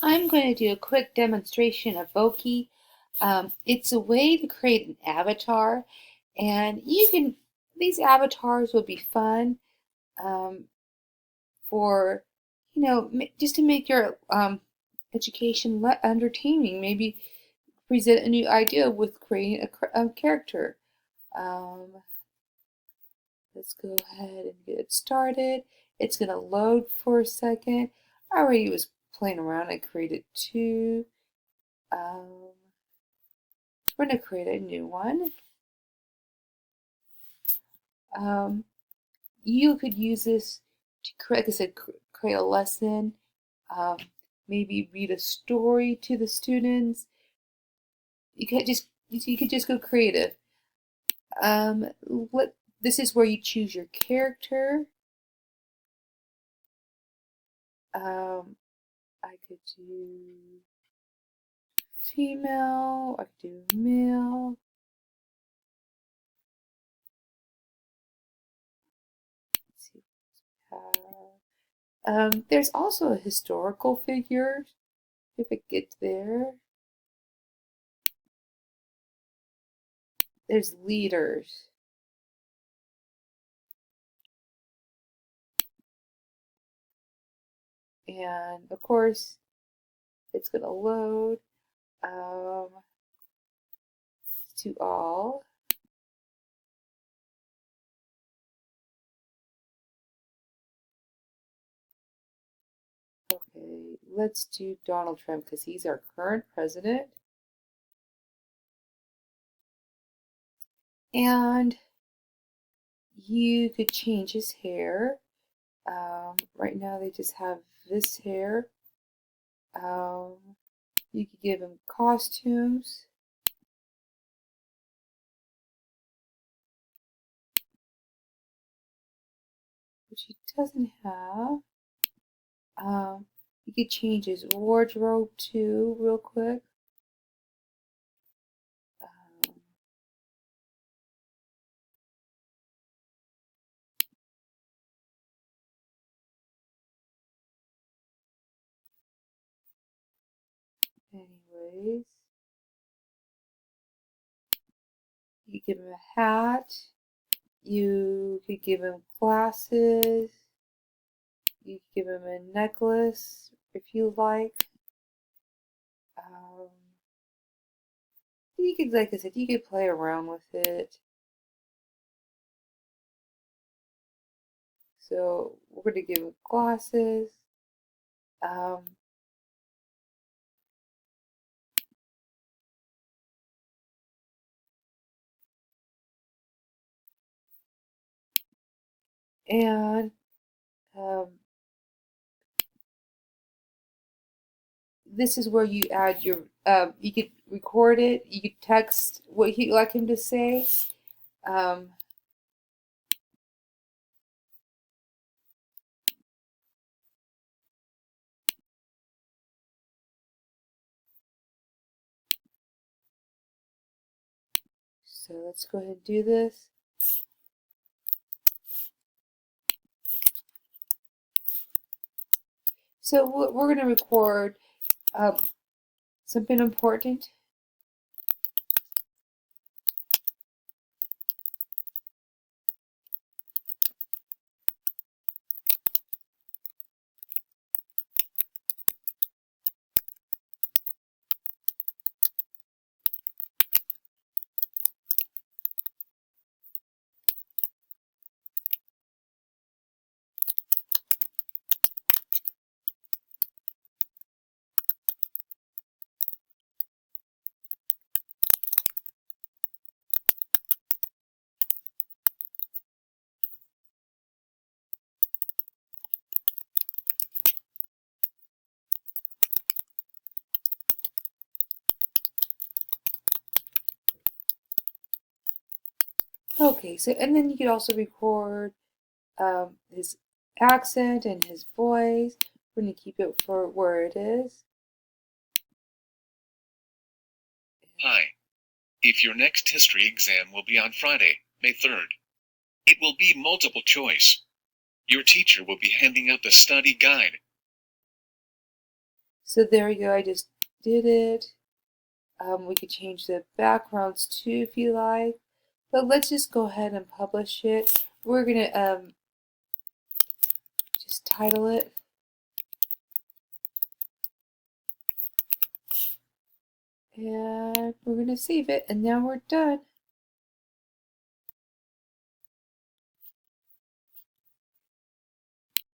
I'm going to do a quick demonstration of Voki. It's a way to create an avatar, and these avatars would be fun um, for, just to make your education entertaining. Maybe present a new idea with creating a character. Um, let's go ahead and get it started. It's going to load for a second. I already was playing around. I created two. Um, we're going to create a new one. Um, you could use this to create, like I said, create a lesson, um, maybe read a story to the students. You could just go creative. This is where you choose your character. Um, I could do female. I could do male. Let's see. There's also a historical figure. If it gets there, there's leaders. And of course, it's going to load to all. Okay, let's do Donald Trump because he's our current president. And you could change his hair. Right now they just have this hair. You could give him costumes. Which he doesn't have. You could change his wardrobe too, real quick. Anyways, you give him a hat. You could give him glasses. You could give him a necklace if you like. You could, like I said, you could play around with it. So we're going to give him glasses. And this is where you add your, you could record it, you could text what you'd like him to say. So let's go ahead and do this. So we're going to record something important. Okay, so and then you could also record his accent and his voice. We're going to keep it for where it is. Hi. If your next history exam will be on Friday, May 3rd, it will be multiple choice. Your teacher will be handing out the study guide. So there we go. I just did it. We could change the backgrounds too if you like. But let's just go ahead and publish it. We're going to just title it. And we're going to save it. And now we're done.